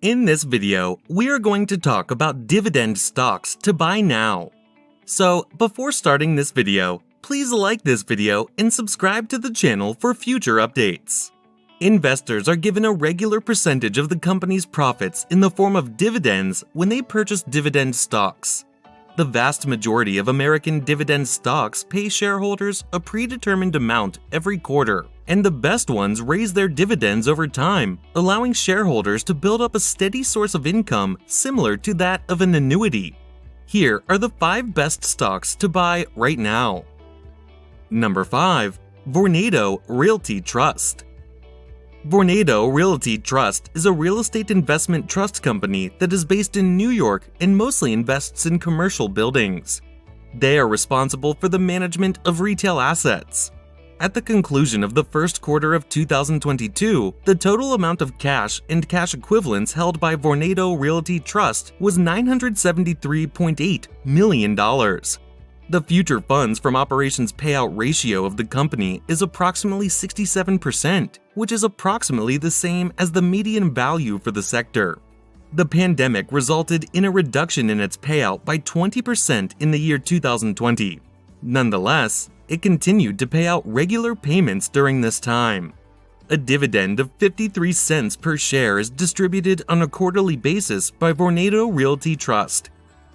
In this video, we are going to talk about dividend stocks to buy now. So, before starting this video, please like this video and subscribe to the channel for future updates. Investors are given a regular percentage of the company's profits in the form of dividends when they purchase dividend stocks. The vast majority of American dividend stocks pay shareholders a predetermined amount every quarter, and the best ones raise their dividends over time, allowing shareholders to build up a steady source of income similar to that of an annuity. Here are the 5 best stocks to buy right now. Number 5. Vornado Realty Trust. Vornado Realty Trust is a real estate investment trust company that is based in New York and mostly invests in commercial buildings. They are responsible for the management of retail assets. At the conclusion of the first quarter of 2022, the total amount of cash and cash equivalents held by Vornado Realty Trust was $973.8 million. The future funds from operations payout ratio of the company is approximately 67%, which is approximately the same as the median value for the sector. The pandemic resulted in a reduction in its payout by 20% in the year 2020. Nonetheless, it continued to pay out regular payments during this time. A dividend of 53 cents per share is distributed on a quarterly basis by Vornado Realty Trust.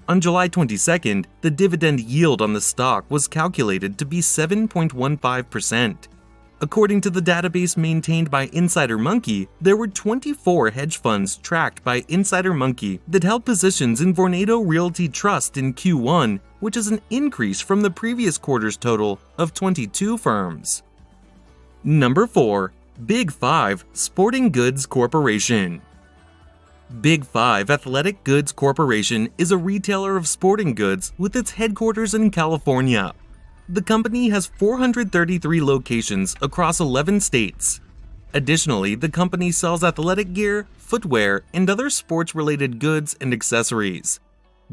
On July 22nd, the dividend yield on the stock was calculated to be 7.15%. According to the database maintained by Insider Monkey, there were 24 hedge funds tracked by Insider Monkey that held positions in Vornado Realty Trust in Q1, which is an increase from the previous quarter's total of 22 firms. Number 4. Big 5 Sporting Goods Corporation. Big 5 Athletic Goods Corporation is a retailer of sporting goods with its headquarters in California. The company has 433 locations across 11 states. Additionally, the company sells athletic gear, footwear, and other sports-related goods and accessories.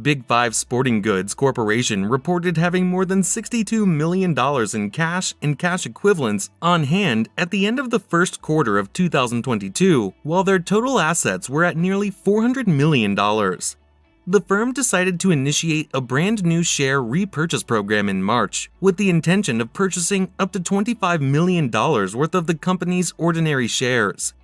Big 5 Sporting Goods Corporation reported having more than $62 million in cash and cash equivalents on hand at the end of the first quarter of 2022, while their total assets were at nearly $400 million. The firm decided to initiate a brand new share repurchase program in March, with the intention of purchasing up to $25 million worth of the company's ordinary shares.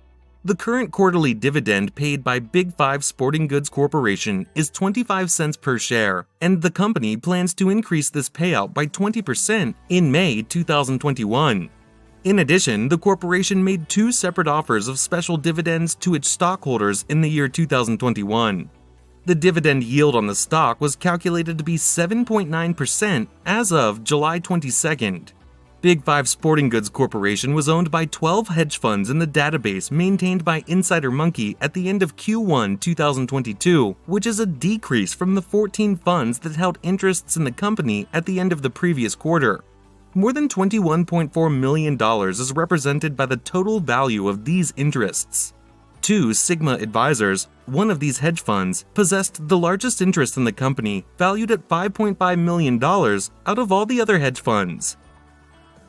The current quarterly dividend paid by Big 5 Sporting Goods Corporation is 25 cents per share, and the company plans to increase this payout by 20% in May 2021. In addition, the corporation made 2 separate offers of special dividends to its stockholders in the year 2021. The dividend yield on the stock was calculated to be 7.9% as of July 22nd. Big 5 Sporting Goods Corporation was owned by 12 hedge funds in the database maintained by Insider Monkey at the end of Q1 2022, which is a decrease from the 14 funds that held interests in the company at the end of the previous quarter. More than $21.4 million is represented by the total value of these interests. 2 Sigma Advisors, one of these hedge funds, possessed the largest interest in the company, valued at $5.5 million out of all the other hedge funds.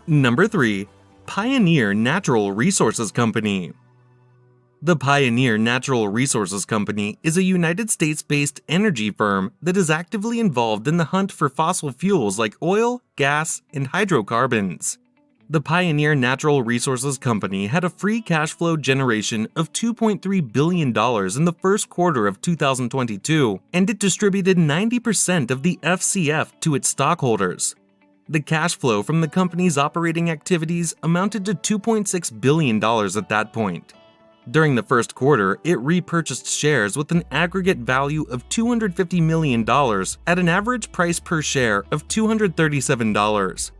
Number 3. Pioneer Natural Resources Company. The Pioneer Natural Resources Company is a United States-based energy firm that is actively involved in the hunt for fossil fuels like oil, gas, and hydrocarbons. The Pioneer Natural Resources Company had a free cash flow generation of $2.3 billion in the first quarter of 2022, and it distributed 90% of the FCF to its stockholders. The cash flow from the company's operating activities amounted to $2.6 billion at that point. During the first quarter, it repurchased shares with an aggregate value of $250 million at an average price per share of $237.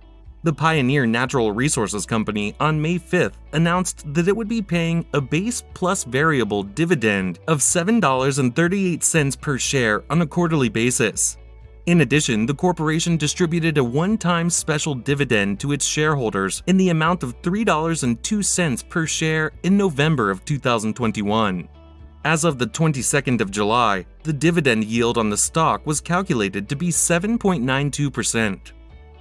The Pioneer Natural Resources Company on May 5th announced that it would be paying a base plus variable dividend of $7.38 per share on a quarterly basis. In addition, the corporation distributed a one-time special dividend to its shareholders in the amount of $3.02 per share in November of 2021. As of the 22nd of July, the dividend yield on the stock was calculated to be 7.92%.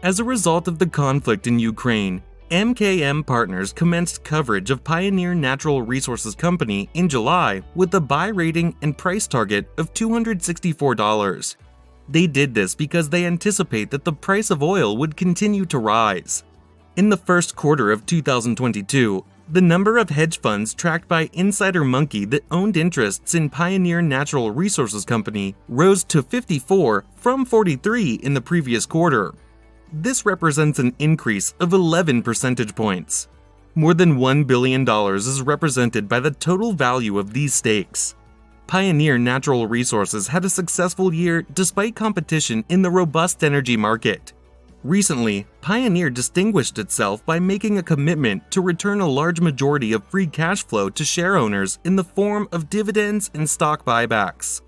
As a result of the conflict in Ukraine, MKM Partners commenced coverage of Pioneer Natural Resources Company in July with a buy rating and price target of $264. They did this because they anticipate that the price of oil would continue to rise. In the first quarter of 2022, the number of hedge funds tracked by Insider Monkey that owned interests in Pioneer Natural Resources Company rose to 54 from 43 in the previous quarter. This represents an increase of 11 percentage points. More than $1 billion is represented by the total value of these stakes. Pioneer Natural Resources had a successful year despite competition in the robust energy market. Recently, Pioneer distinguished itself by making a commitment to return a large majority of free cash flow to share owners in the form of dividends and stock buybacks.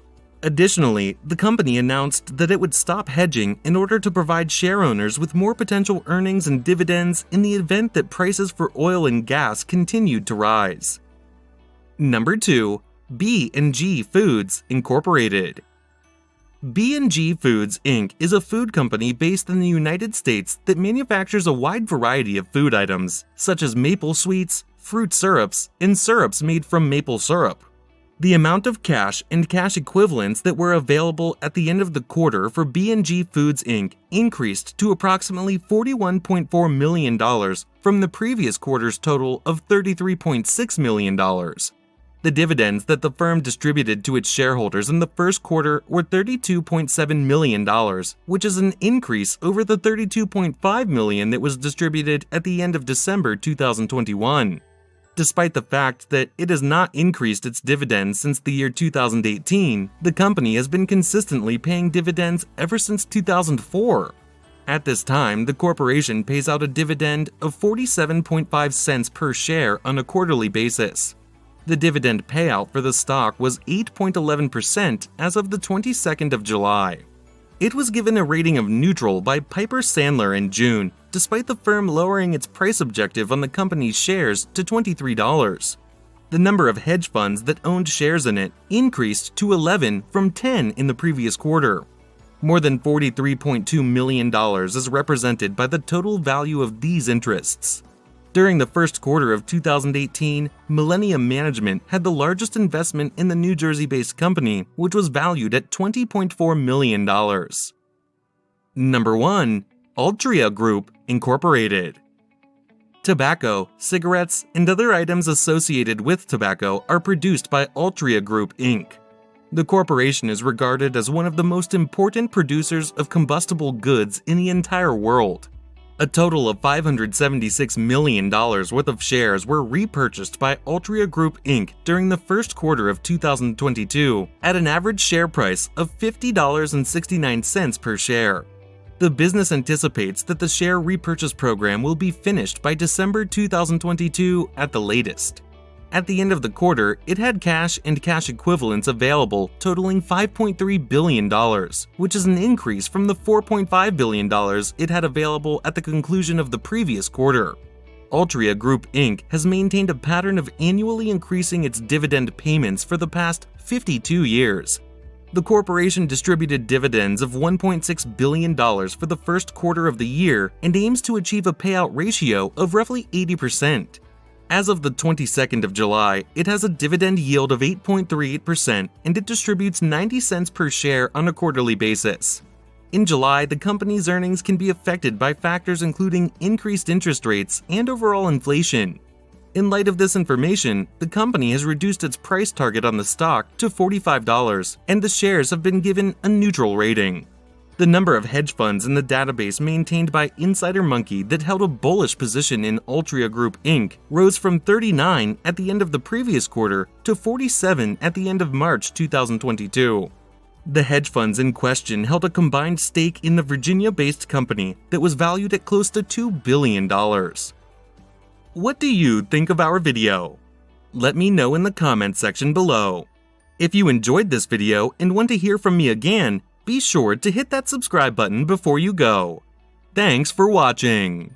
Additionally, the company announced that it would stop hedging in order to provide share owners with more potential earnings and dividends in the event that prices for oil and gas continued to rise. Number 2. B&G Foods Incorporated. B&G Foods Inc. is a food company based in the United States that manufactures a wide variety of food items, such as maple sweets, fruit syrups, and syrups made from maple syrup. The amount of cash and cash equivalents that were available at the end of the quarter for B&G Foods Inc. increased to approximately $41.4 million from the previous quarter's total of $33.6 million. The dividends that the firm distributed to its shareholders in the first quarter were $32.7 million, which is an increase over the $32.5 million that was distributed at the end of December 2021. Despite the fact that it has not increased its dividends since the year 2018, the company has been consistently paying dividends ever since 2004. At this time, the corporation pays out a dividend of 47.5 cents per share on a quarterly basis. The dividend payout for the stock was 8.11% as of the 22nd of July. It was given a rating of neutral by Piper Sandler in June, despite the firm lowering its price objective on the company's shares to $23. The number of hedge funds that owned shares in it increased to 11 from 10 in the previous quarter. More than $43.2 million is represented by the total value of these interests. During the first quarter of 2018, Millennium Management had the largest investment in the New Jersey-based company, which was valued at $20.4 million. Number 1. Altria Group Inc. Tobacco, cigarettes, and other items associated with tobacco are produced by Altria Group Inc. The corporation is regarded as one of the most important producers of combustible goods in the entire world. A total of $576 million worth of shares were repurchased by Altria Group Inc. during the first quarter of 2022 at an average share price of $50.69 per share. The business anticipates that the share repurchase program will be finished by December 2022 at the latest. At the end of the quarter, it had cash and cash equivalents available totaling $5.3 billion, which is an increase from the $4.5 billion it had available at the conclusion of the previous quarter. Altria Group Inc. has maintained a pattern of annually increasing its dividend payments for the past 52 years. The corporation distributed dividends of $1.6 billion for the first quarter of the year and aims to achieve a payout ratio of roughly 80%. As of the 22nd of July, it has a dividend yield of 8.38% and it distributes 90 cents per share on a quarterly basis. In July, the company's earnings can be affected by factors including increased interest rates and overall inflation. In light of this information, the company has reduced its price target on the stock to $45, and the shares have been given a neutral rating. The number of hedge funds in the database maintained by Insider Monkey that held a bullish position in Altria Group Inc. rose from 39 at the end of the previous quarter to 47 at the end of March 2022. The hedge funds in question held a combined stake in the Virginia-based company that was valued at close to $2 billion. What do you think of our video? Let me know in the comments section below. If you enjoyed this video and want to hear from me again, be sure to hit that subscribe button before you go. Thanks for watching.